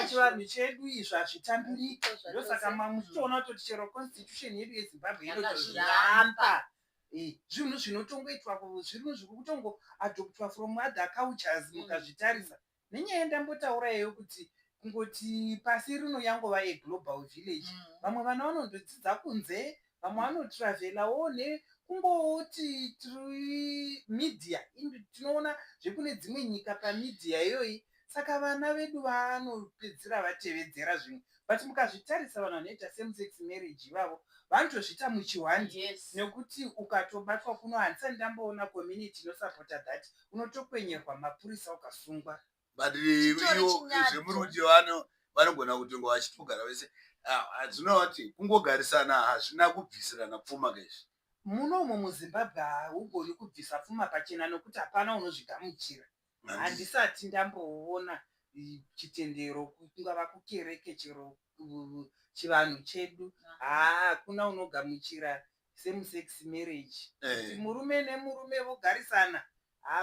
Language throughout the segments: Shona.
pachivanhu chedu izvo hazvitambiriki. Ndosaka muchitoona kuti chero constitution yedu yeZimbabwe inotozviramba zvinhu zvinotongoitwa, zvinhu zviri kutongoadoptwa from other cultures mukazvitarisa. Nenyaya ndambotaurayo kuti kungoti pasi rino yangova yeglobal village, vamwe vana vanondodzidza kunze, vamwe vanotravhelawo nekungoti media, tinoona zvekune dzimwe nyika pamedia iyoyi. Saka vana vedu vanopedzira vatevedzera zvimwe, but mukazvitarisa vanhu vanoita same-sex marriage ivavo vanotozviita muchihwandi, nekuti ukatobatwa kuno, handisati ndamboona community inosapota that, unotokwenyerwa mapurisa ukasungwa. But ivo zvemurudyi vanogona kutonga vachitogara vese. Hazvina kuti kungogarisana hazvina kubvisirana pfuma kaizvi. Munomo muZimbabwe haugoni kubvisa pfuma pachena nokuti hapana unozvigamuchira. Handisati ndamboona chitendero kungava kukereke chero chivanhu chedu, hakuna unogamuchira same-sex marriage. Murume nemurume vogarisana,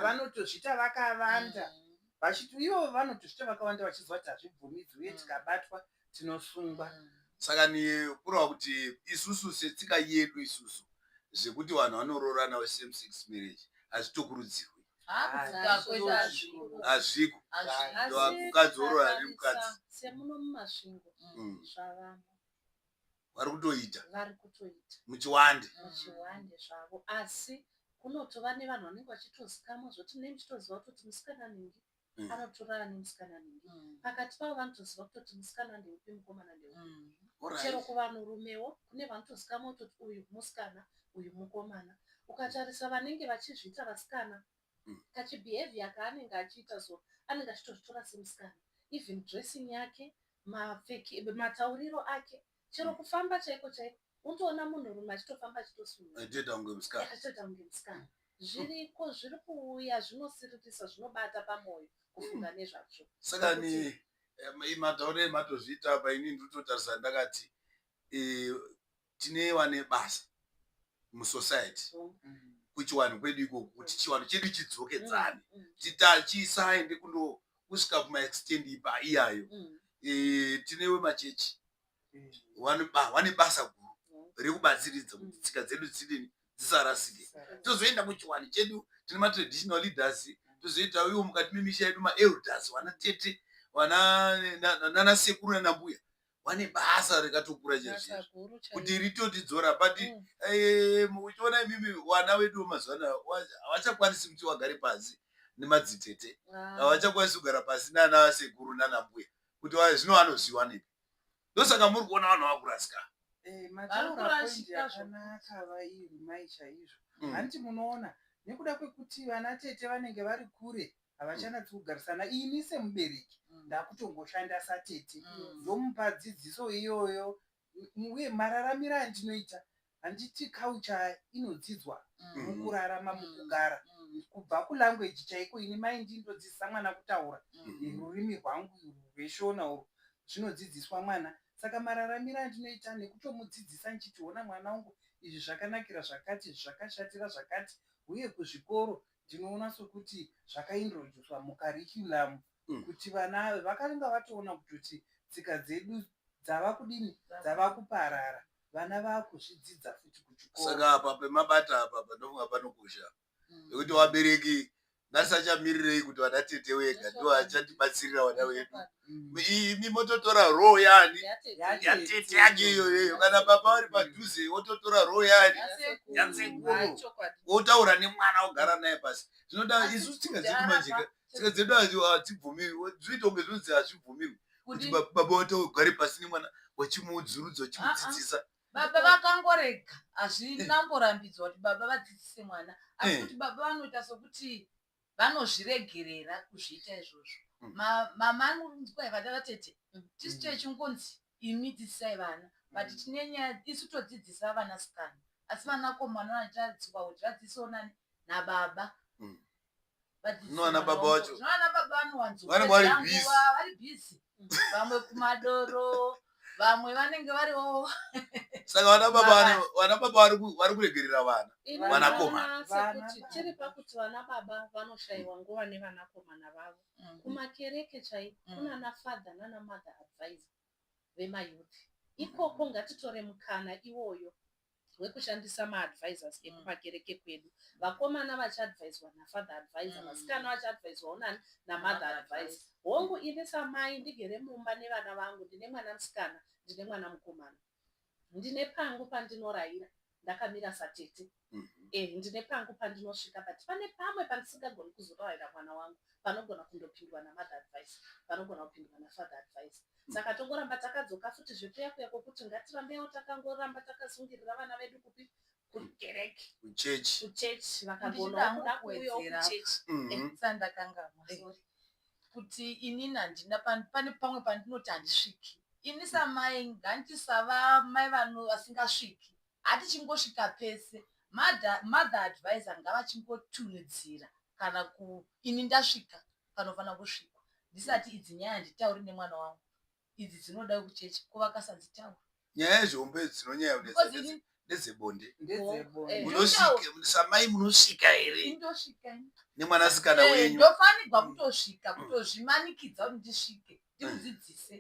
vanotozvita vakavanda. Ivo vanotozvita vakawanda vachizwa kuti hazvibvumidzwi uye tikabatwa tinosungwa. Saka kureva kuti isusu setsika yedu isusu zvekuti vanhu vanororana we-same-sex marriage hazvitokurudzirwi. Hazviko. Mukadzi orora nemukadzi. Semuno mumasvingo zvavamo. Vari kutoita. Vari kutoita. Muchiwande. Muchiwande zvavo. Asi kunotova nevanhu vanenge vachitozikamo zvoti nemuchitoziva kuti musikana nhingi anotorana nemusikana nhingi. Pakati pavo vanotoziva kuti musikana ndeupi mukomana ndeupi. Chero kuvanhurumewo kune vanotozikamo kuti uyu musikana uyu mukomana. Ukatarisa vanenge vachizviita vasikana, kachibehavior kaanenge achiita so anenge achitozvitora semusikana. Even dressing yake, matauriro ake, chero kufamba chaiko chaiko, unotoona munhurume achitofamba achitosunga. Achitoita kunge musikana. Achitoita kunge musikana. Zviriko zviri kuuya zvinosiririsa, zvinobata pamwoyo kufunga nezvazvo. Saka matauriro ematozviita apa ini ndinototarisa ndakati tine vane basa musociety. Kuchiwanhu kwedu iko kuti chiwanhu chedu chidzokedzane, chisaende kusvika kumaextend ipa iyayo. Tine wemachechi vane basa guru rekubatsiridza kuti tsika dzedu dzisarasike. Tozoenda muchiwanhu chedu tine matraditional leaders, tozoita iwo mukati memisha yedu maelders, vana tete, nana sekuru nana mbuya, vane basa rakatokura chaizvo kuti ritotidzora. But muchiona imimi vana vedu vemazuva ano havachakwanisi kuti vagare pasi nemadzitete, havachakwanisi kugara pasi nana sekuru nana mbuya kuti zvino vanoziva nepi. Ndosaka muri kuona vanhu vakurasika. Mataura poindi yakanaka vairi mai chaizvo. Handiti munoona nekuda kwekuti vana tete vanenge vari kure, havachanatsi kugarisana. Ini semubereki ndakutongoshanda satete, ndomupa dzidziso iyoyo, uye mararamiro andinoita handiti culture inodzidzwa mukurarama, mukugara. Kubva kulanguage chaiko, ini mai ndindodzidzisa mwana kutaura rurimi rwangu rweshona urwu, zvinodzidziswa mwana. Saka mararamiro andinoita nekutomudzidzisa nchiti ona mwana wangu izvi zvakanakira zvakati, zvakashatira zvakati, uye kuzvikoro ndinoona sokuti zvakaintroducwa mukarikulamu kuti vana vakananga vatoona kuti tsika dzedu dzava kudini, dzava kuparara, vana vakuzvidzidza futi kuchikoro. Saka apa pemabata apa pandofunga panokosha nekuti vabereki ngatisachamirirei kuti vana tete wega ndiwo achatibatsirira vana vedu. Imi mototora roho yani yatete yake iyoyo, kana baba vari padhuze wototora roho yani yansekuru wotaura nemwana wogara naye pasi. Zvinoda isusu tsika dzedu manjika, tsika dzedu hadzibvumirwi, zvinoita kunge zvinonzi hazvibvumirwi kuti baba watogare pasi nemwana wachimudzurudza wachimudzidzisa. Baba vakangorega, hazvinamborambidzwa kuti baba vadzidzise mwana, asi kuti baba vanoita sokuti vanozviregerera kuzviita izvozvo. Mama anonzwa vana tete tisu techingonzi imi dzidzisai vana, but tine nyaya isu todzidzisa vanasikana, asi vanakomana vanotadziswa kuti vadzidzisewo nani nababa. Nona baba wacho vana baba vari vari busy, vamwe kumadoro, vamwe vanenge variwo saka vana baba vari kuregerera vana vanakomana sekuti tiri pakuti vana baba vanoshayiwa nguva nevanakomana vavo kumakereke chai kuna nafadha nana mother advisor vemayouth ikoko ngatitore mukana iwoyo wekushandisa maadvisors ekumakereke kwedu vakomana vachiadvaiswa nafadher advisor vasikana vachiadvaiswawo nani namother advisor hongu ini samai ndigere mumba nevana vangu ndine mwana musikana ndine mwana mukomana ndine pangu pandinorayira ndakamira satete ndine pangu pandinosvika but pane pamwe pandisingagoni kuzorayira mwana wangu panogona kundopindwa namother advice panogona kupindwa nafather advice saka tongoramba takadzoka futi zvekuyakuya kwokuti ngatirambewo takangoramba takasungirira vana vedu kupi kukereke kuchechi vakagona kuda kuuyawo kuchechi sandakangama kuti inini handina pane pamwe pandinoti handisviki ini samai ngantisava mai vasingasviki hatichingosvika pese mother advisor ngavachingotunidzira kana ini ndasvika panofanira kusvikwa ndisati idzi nyaya handitauri nemwana wangu idzi dzinoda kuchechi ko vakasanzitaura nyaya yezvombe dzinonyaya ndedzebonde samai munosvika here indosvika nemwanasikana wenyu ndofanirwa kutosvika kutozvimanikidza kuti ndisvike ndikudzidzise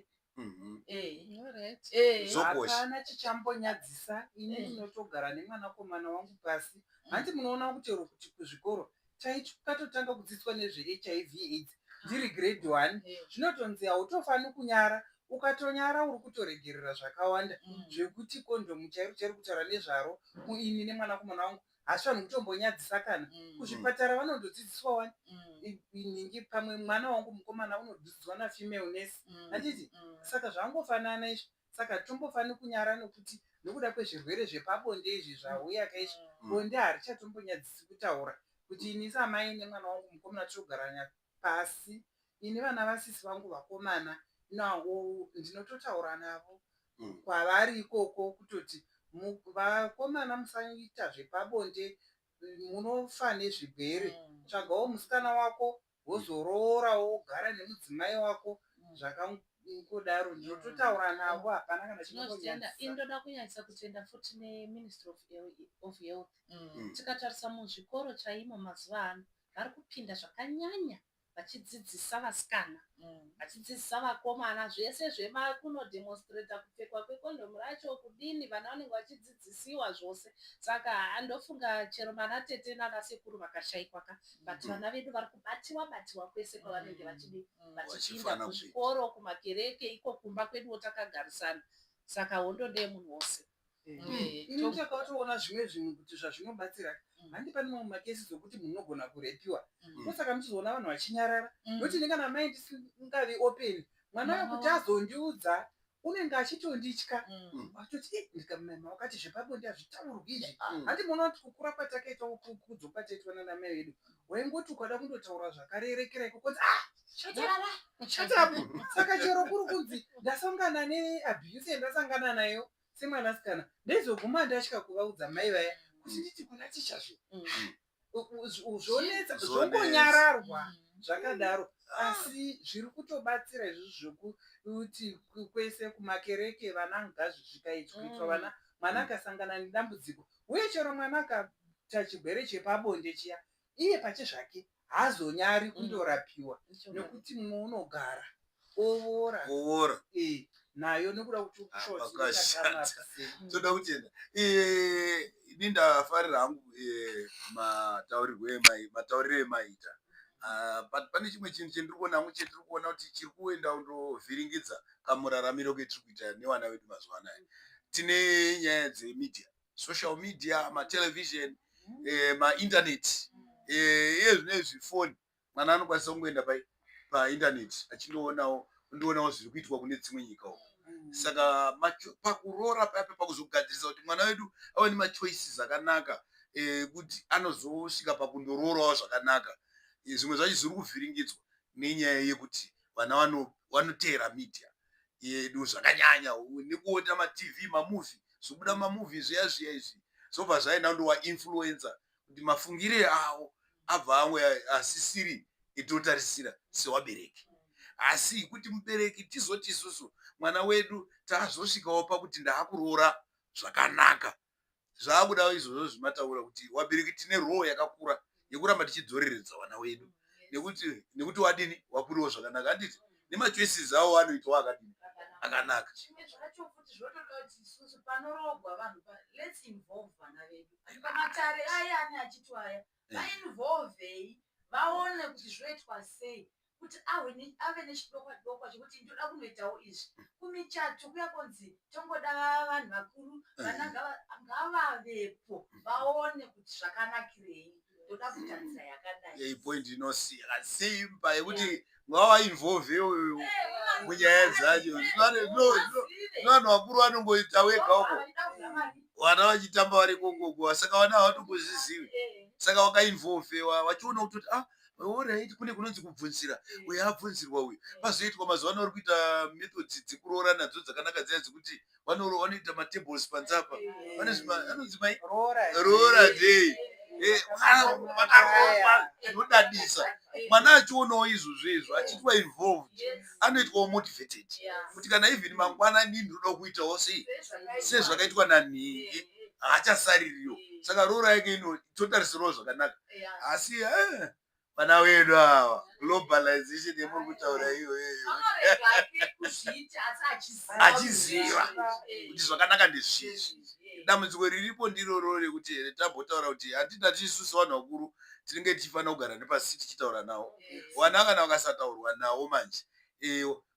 hapana chichambonyadzisa ini ndinotogara nemwanakomana wangu pasi handi munoona kutero kuti kuzvikoro katotanga kudzidziswa nezvehiv aids ndiri grade 1 zvinotonzi hautofaniri kunyara ukatonyara uri kutoregerera zvakawanda zvekuti kondomu chairi kutaura nezvaro ini nemwanakomana wangu hasifaniri kutombonyadzisa kana kuzvipatara vanondodzidziswa wani ningi pamwe mwana wangu mukomana unodzidziswa nafemale nurse hatiti saka zvangofanana izvi saka tombofaniri kunyara nekuti nekuda kwezvirwere zvepabonde izvi zvauya kaizvi bonde harichatombonyadzisi kutaura kuti ini samai nemwana wangu mukomana togara pasi ini vana vasisi vangu vakomana navo ndinototaura navo kwavari ikoko kutoti vakomana musaita zvepabonde munofa nezvigwere tsvagawo musikana wako wozoroora wogara nemudzimai wako zvakangodaro ndinototaura navo hapana kana chinonyadzisa indoda kunyanyisa kutenda futi neministry of health tikatarisa muzvikoro chaimo mazuva ano vari kupinda zvakanyanya vachidzidzisa vasikana vachidzidzisa vakomana zvese zvemakunodemonstrata kupfekwa kwekondomu racho kudini vana vanenge vachidzidzisiwa zvose saka handofunga chero mana tete nana sekuru vakashayikwa but vana vedu vari kubatiwa kwese kwavanenge vachipinda kuzvikoro kumakereke iko kumba kweduwo takagarisana saka hondode munhu wose ini takatoona zvimwe zvinhu kuti zvazvinobatsira handi pane mamwe makesi zokuti munhu unogona kurepiwa osaka muchizoona vanhu vachinyarara noti ndingana mai ndisingavi open mwana wayo kuti azondiudza unenge achitonditya atoti ndikamama wakati zvepabonde hazvitaurwi izvi handi muona kuti kukura kwatakaita kudzoka taitwa nana mai vedu waingoti ukada kundotaura zvakarerekera ikokonzi shut up saka chero kuri kunzi ndasangana neabuse yandasangana nayo semwanasikana ndezoguma ndatya kuvaudza mai vaya kuti nditi kuna tichazvo zvonetsa zvongonyararwa zvakadaro asi zviri kutobatsira izvozvo zvekuti kwese kumakereke vana ngazi zvikaitwa kuitwa vana mwana akasangana nedambudziko uye chero mwana akaita chigwere chepabonde chiya iye pache zvake haazonyari kundorapiwa nekuti mumwe unogara oora nayo nekuda kuti toda kutenda ini ndafarira hangu matauriro emaita pane chimwe chinhu chendiri kuona hamwe chetiri kuona kuti chiri kuenda kundovhiringidza kamuraramiro ketiri kuita nevana vedu mazuva anaya tine nyaya dzemedia social media matelevision maintaneti iye zvinezvi foni mwana anokwanisa kungoenda paintaneti achindoonawo zviri kuitwa kune dzimwe nyika uko saka pakuroora pape pakuzogadzirisa kuti mwana wedu ave nemachoices akanaka kuti anozosvika pakundoroorawo zvakanaka zvimwe zvacho zviri kuvhiringidzwa nenyaya yekuti vana vanoteera media yedu zvakanyanya nekuona matv mamuvi zvobuda mamuvi zviya izvi zobva zvaenda ndowainfluencer kuti mafungire avo abva amwe asisiri etotarisira sewabereki asi kuti mubereki tizoti isusu mwana wedu tazosvikawo pakuti ndaakuroora zvakanaka zvaakudawo izvozvo zvimataura kuti wabereki tine roho yakakura yekuramba tichidzoreredza vana wedu nekuti wadini wakuriwo zvakanaka handiti nemachoices awo anoitwa akadini akanaka. Chimwe zvacho futi zvotoda kuti isusu panorogwa vanhu let's involve vana vedu pamatare aya ane achiti aya vainvolvei vaone kuti zvoitwa sei kuti ave nechidokwa dokwa chekuti ndoda kunoitawo izvi kumichato kuya kunzi tongoda vanhu vakuru vana ngavavepo vaone kuti zvakanakirei ndoda kutarisa yakadai point yakasiimba yekuti ngavainvolvewo munyaya dzacho vanhu vakuru vanongoita wega uko vana vachitamba vari kokoko saka vana havatombozvizivi saka wakainvolvewa vachiona kutoti alright kune kunonzi kubvunzira uyu abvunzirwa uyu pazoitwa mazuva ano vari kuita methods dzekuroora nadzo dzakanaka dzaya dzekuti vanoita matables panzapa vanonzi roora day vakaroorwa zvinodadisa mwana achionawo izvozvo achiitwa involved anoitwawo motivated kuti kana even mangwanani ndinoda kuitawo sezvakaitwa nanhingi haachasaririwo saka roora yake inototarisirawo zvakanaka asi vana vedu ava globalization yemuri kutaura iyoyo achiziva kuti zvakanaka ndezvizvi dambudziko riripo ndiroro rekuti tambotaura kuti hatida tiisusu vanhu vakuru tinenge tichifanira kugara nepasi tichitaura navo vana kana vakasataurwa navo manje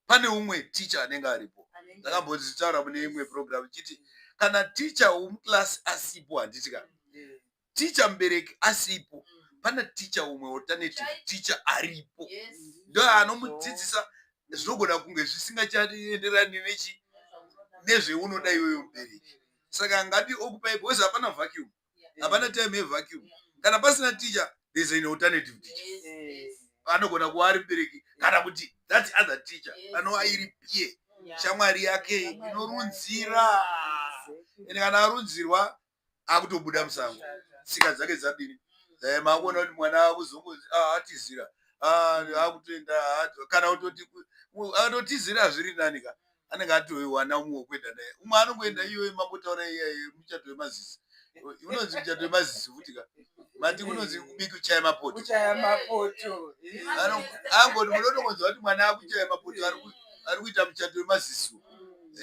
pane umwe ticha anenge aripo ndakambozitaura mune imwe program chiti kana ticha womuklasi asipo handiti kana ticha mubereki asipo pana ticha umwe alternative ticha aripo ndo anomudzidzisa zvinogona kunge zvisingachaenderani nezveunoda iweyo mubereki saka ngati occupy because hapana vacuum hapana time yevacuum kana pasina ticha there's an alternative teacher anogona kuva ari mubereki kana kuti that other teacher anova iri pie shamwari yake inorunzira ende kana arunzirwa akutobuda musango tsika dzake dzadini makuona kuti mwana akuzongozi atizira akutoenda kana kutoti anotizira zviri nanika anenge atowana umwe wekuenda naye umwe anongoenda iyoyo mambotaura iyaye muchato wemazisi unonzi muchato wemazisi futi ka mati kunonzi kubiki kuchaya mapoto angoti munotongonzwa kuti mwana akuchaya mapoto ari kuita muchato wemazisi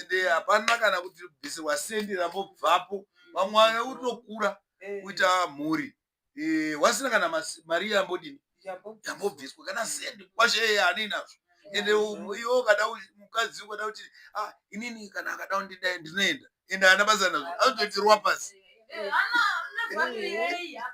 ende hapana kana kuti bhisirwa sendi rambobvapo vamwana utokura kuita mhuri wasina kana mari yambodini yambobviswa kana sendi kwashe ane nazvo ende iwo kada mukadzi ukada kuti inini kana akada ndidai ndinoenda ende ana basa nazvo anotoitirwa pasi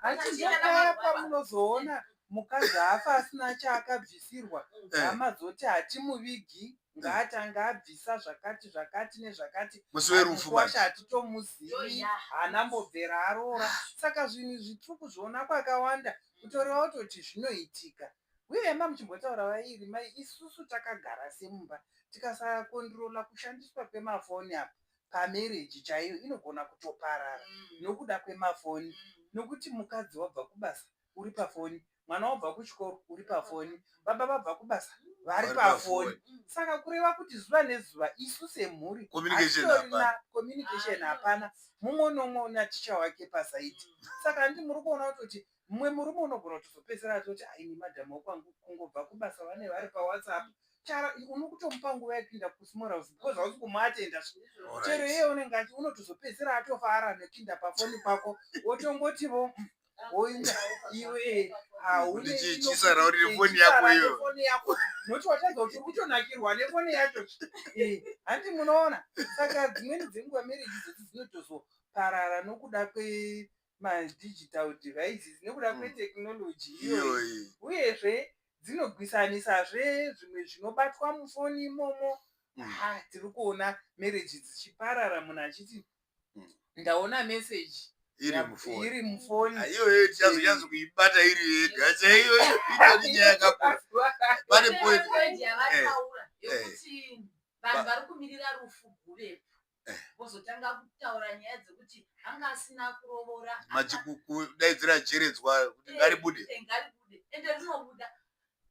hachizokaya pamunozoona mukadzi afa asina chaakabvisirwa amazoti hatimuvigi ngaatanga abvisa zvakati nezvakati musi werufu washa hatitomuzivi hanambobvera aroora saka zvinhu zvituku zvoona kwakawanda kutorewa kutoti zvinoitika uye ma muchimbotaura vairi mai isusu takagara semumba tikasakondirola kushandiswa kwemafoni apa pamereji chaiyo inogona kutoparara nokuda kwemafoni nokuti mukadzi wabva kubasa uri pafoni mwana wabva kuchikoro uri pafoni baba vabva kubasa vari pafoni saka kureva kuti zuva nezuva isu semhuri atorina communication hapana mumwe nomwe una ticha wake pasaiti saka handi muri kuona kutoti mumwe murume unogona kutozopedzera atoti aini madhamu wakwangu kungobva kubasa vane vari pawhatsapp chara unokutomupa nguva yekuinda kusmora because hausi kumuatenda chero iye unenge unotozopedzera atofara nekuinda pafoni pako wotongotivo woinda iwe haunechisaraurire foni yako iyo noti watadza kuti kutonakirwa nefoni yacho handi munoona saka dzimweni dzenguva mereji dzoti dzinotozoparara nokuda kwemadigital devices nekuda kweteknoloji iyoyi uyezve dzinogwisanisazve zvimwe zvinobatwa mufoni imomo tiri kuona mereji dzichiparara munhu achiti ndaona meseji iri mufoni iyoyo tichazonyanzo kuibata iri yega chaiyo itori nyaya yakakura pane point yokuti vanhu vari kumirira rufu gurepo vozotanga kutaura nyaya dzekuti anga asina kurovora machikudaidzira jeredzwa kuti ngaribude ende rinobuda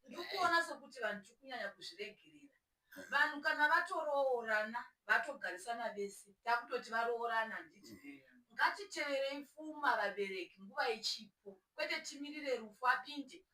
ndikuona sekuti vanhu tiri kunyanya kuzviregerera. Vanhu kana vatoroorana vatogarisana vese takutoti varoorana handiti. Ngatiteverei pfuma vabereki nguva ichipo, kwete timirire rufu apinde